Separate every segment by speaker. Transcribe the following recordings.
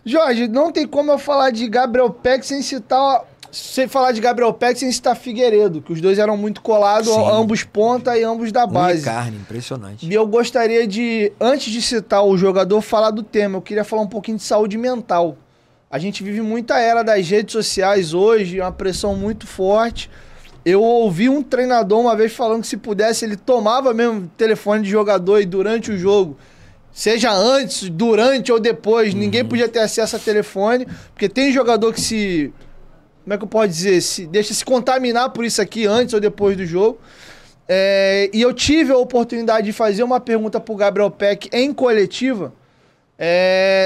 Speaker 1: Jorge, não tem como eu falar de Gabriel Peck sem falar de Gabriel Peck sem citar Figueiredo, que os dois eram muito colados,
Speaker 2: Sim.
Speaker 1: ambos ponta e ambos da base.
Speaker 2: Carne, impressionante.
Speaker 1: E eu gostaria de, antes de citar o jogador, falar do tema. Eu queria falar um pouquinho de saúde mental. A gente vive muita era das redes sociais hoje, uma pressão muito forte. Eu ouvi um treinador uma vez falando que se pudesse, ele tomava mesmo telefone de jogador e durante o jogo, seja antes, durante ou depois, ninguém podia ter acesso a telefone, porque tem jogador que se... Como é que eu posso dizer? Deixa se contaminar por isso aqui antes ou depois do jogo. E eu tive a oportunidade de fazer uma pergunta pro Gabriel Peck em coletiva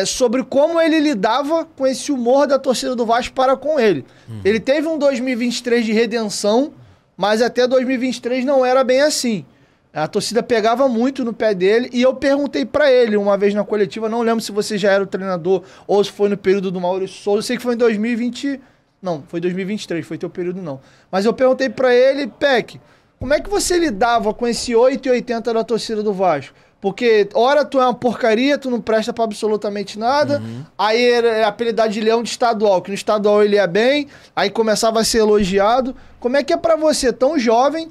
Speaker 1: sobre como ele lidava com esse humor da torcida do Vasco para com ele. Ele teve um 2023 de redenção, mas até 2023 não era bem assim. A torcida pegava muito no pé dele e eu perguntei pra ele uma vez na coletiva, não lembro se você já era o treinador ou se foi no período do Maurício Souza, eu sei que foi em 2020... Não, foi 2023, foi teu período não. Mas eu perguntei pra ele, Peck, como é que você lidava com esse 8,80 da torcida do Vasco? Porque, ora, tu é uma porcaria, tu não presta pra absolutamente nada. Aí era apelidado de Leão de estadual, que no estadual ele ia bem, aí começava a ser elogiado. Como é que é pra você, tão jovem,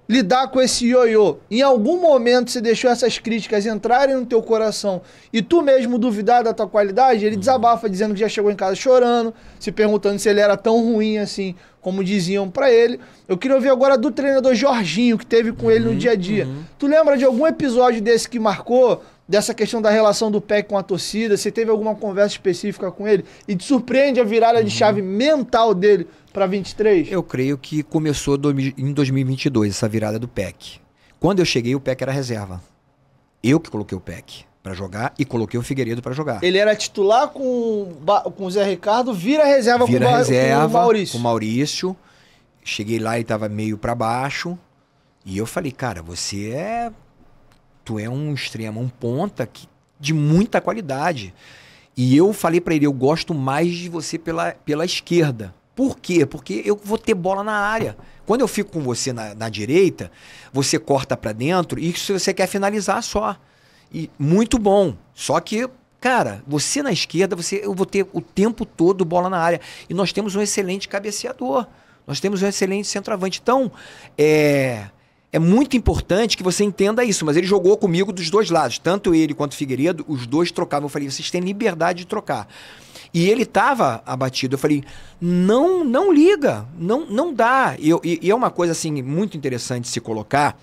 Speaker 1: lidar com esse ioiô? Em algum momento você deixou essas críticas entrarem no teu coração e tu mesmo duvidar da tua qualidade? Ele desabafa dizendo que já chegou em casa chorando, se perguntando se ele era tão ruim assim como diziam pra ele. Eu queria ouvir agora do treinador Jorginho, que teve com ele no dia a dia. Tu lembra de algum episódio desse que marcou, dessa questão da relação do Peck com a torcida? Você teve alguma conversa específica com ele? E te surpreende a virada de chave mental dele para 23?
Speaker 2: Eu creio que começou em 2022, essa virada do Peck. Quando eu cheguei, o Peck era reserva. Eu que coloquei o Peck para jogar e coloquei o Figueiredo para jogar.
Speaker 1: Ele era titular com o Zé Ricardo, vira reserva, com o Maurício.
Speaker 2: Com o Maurício. Cheguei lá e tava meio para baixo. E eu falei, cara, tu é um extremo, um ponta de muita qualidade. E eu falei para ele, eu gosto mais de você pela esquerda. Por quê? Porque eu vou ter bola na área. Quando eu fico com você na direita, você corta para dentro e se você quer finalizar só. E muito bom. Só que, cara, você na esquerda, eu vou ter o tempo todo bola na área. E nós temos um excelente cabeceador. Nós temos um excelente centroavante. Então, é muito importante que você entenda isso. Mas ele jogou comigo dos dois lados. Tanto ele quanto o Figueiredo, os dois trocavam. Eu falei, vocês têm liberdade de trocar. E ele estava abatido. Eu falei, não liga, não dá. E é uma coisa assim muito interessante se colocar.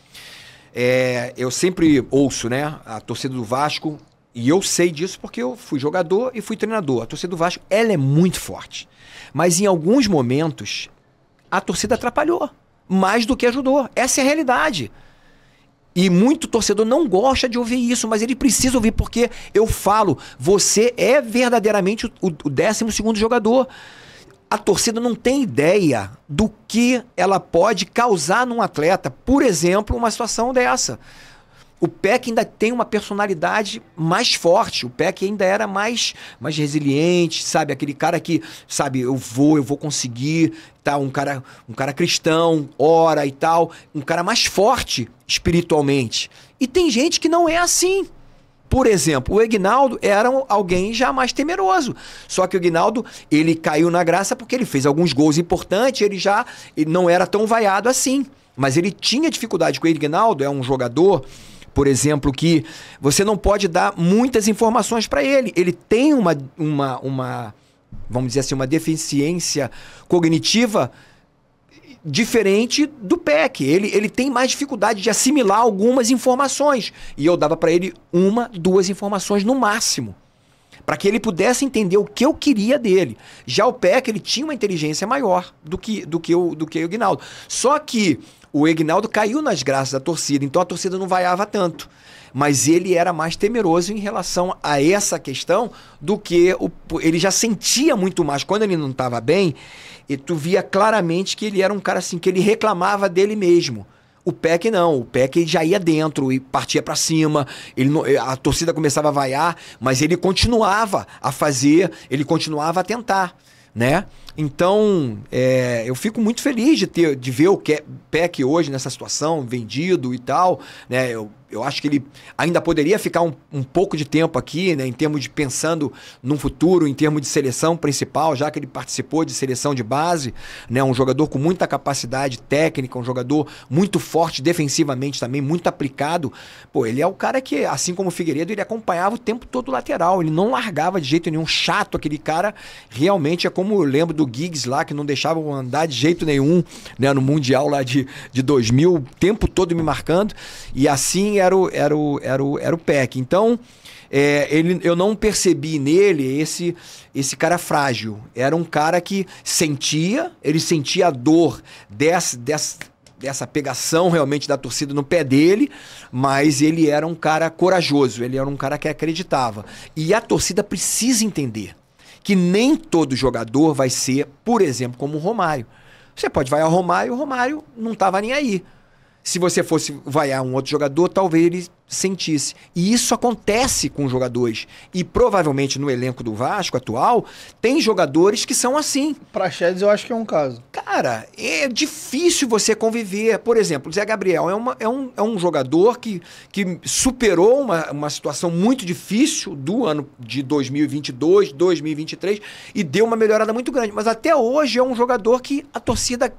Speaker 2: Eu sempre ouço, né, a torcida do Vasco, e eu sei disso porque eu fui jogador e fui treinador. A torcida do Vasco, ela é muito forte. Mas em alguns momentos, a torcida atrapalhou mais do que ajudou. Essa é a realidade. E muito torcedor não gosta de ouvir isso, mas ele precisa ouvir, porque eu falo, você é verdadeiramente o 12º jogador. A torcida não tem ideia do que ela pode causar num atleta. Por exemplo, uma situação dessa. O Peck ainda tem uma personalidade mais forte. O Peck ainda era mais resiliente, sabe? Aquele cara que, sabe, eu vou conseguir, tá? Um cara cristão, ora e tal. Um cara mais forte espiritualmente. E tem gente que não é assim. Por exemplo, o Aguinaldo era alguém já mais temeroso. Só que o Aguinaldo, ele caiu na graça porque ele fez alguns gols importantes, ele não era tão vaiado assim. Mas ele tinha dificuldade com o Aguinaldo, é um jogador, por exemplo, que você não pode dar muitas informações para ele. Ele tem uma, vamos dizer assim, uma deficiência cognitiva diferente do Peck. Ele tem mais dificuldade de assimilar algumas informações. E eu dava para ele 1, 2 informações no máximo, para que ele pudesse entender o que eu queria dele. Já o Peck, ele tinha uma inteligência maior do que o Aguinaldo. Só que o Aguinaldo caiu nas graças da torcida, então a torcida não vaiava tanto. Mas ele era mais temeroso em relação a essa questão do que ele já sentia muito mais. Quando ele não estava bem, e tu via claramente que ele era um cara assim, que ele reclamava dele mesmo. O Peck não, o Peck já ia dentro e partia pra cima, a torcida começava a vaiar, mas ele continuava a fazer, ele continuava a tentar, né? Então, eu fico muito feliz de ver o Peck hoje nessa situação, vendido e tal, né? eu acho que ele ainda poderia ficar um pouco de tempo aqui, né, em termos de pensando no futuro, em termos de seleção principal, já que ele participou de seleção de base, né, um jogador com muita capacidade técnica, um jogador muito forte defensivamente também, muito aplicado. Pô, ele é o cara que, assim como o Figueiredo, ele acompanhava o tempo todo o lateral, ele não largava de jeito nenhum, chato aquele cara, realmente é como eu lembro do Giggs lá, que não deixava eu andar de jeito nenhum, né, no Mundial lá de 2000, o tempo todo me marcando, e assim era o Peck. Então, eu não percebi nele esse cara frágil. Era um cara que ele sentia a dor dessa pegação realmente da torcida no pé dele, mas ele era um cara corajoso, ele era um cara que acreditava. E a torcida precisa entender que nem todo jogador vai ser, por exemplo, como o Romário. Você pode vaiar o Romário não estava nem aí. Se você fosse vaiar um outro jogador, talvez ele sentisse. E isso acontece com jogadores. E provavelmente no elenco do Vasco atual, tem jogadores que são assim.
Speaker 1: Praxedes eu acho que é um caso.
Speaker 2: Cara, é difícil você conviver. Por exemplo, o Zé Gabriel é um jogador que superou uma situação muito difícil do ano de 2022, 2023 e deu uma melhorada muito grande. Mas até hoje é um jogador que a torcida,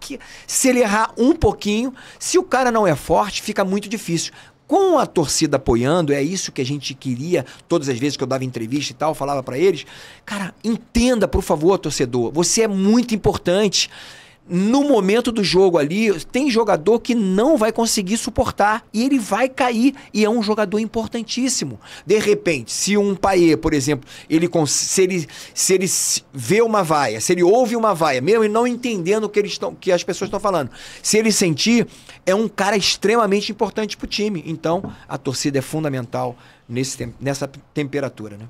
Speaker 2: se ele errar um pouquinho, se o cara não é forte, fica muito difícil. Com a torcida apoiando, é isso que a gente queria, todas as vezes que eu dava entrevista e tal, falava pra eles, cara, entenda, por favor, torcedor, você é muito importante. No momento do jogo ali, tem jogador que não vai conseguir suportar e ele vai cair e é um jogador importantíssimo. De repente, se um Payet, por exemplo, se ele vê uma vaia, se ele ouve uma vaia, mesmo ele não entendendo o que as pessoas estão falando, se ele sentir, é um cara extremamente importante pro time. Então, a torcida é fundamental nessa temperatura, né?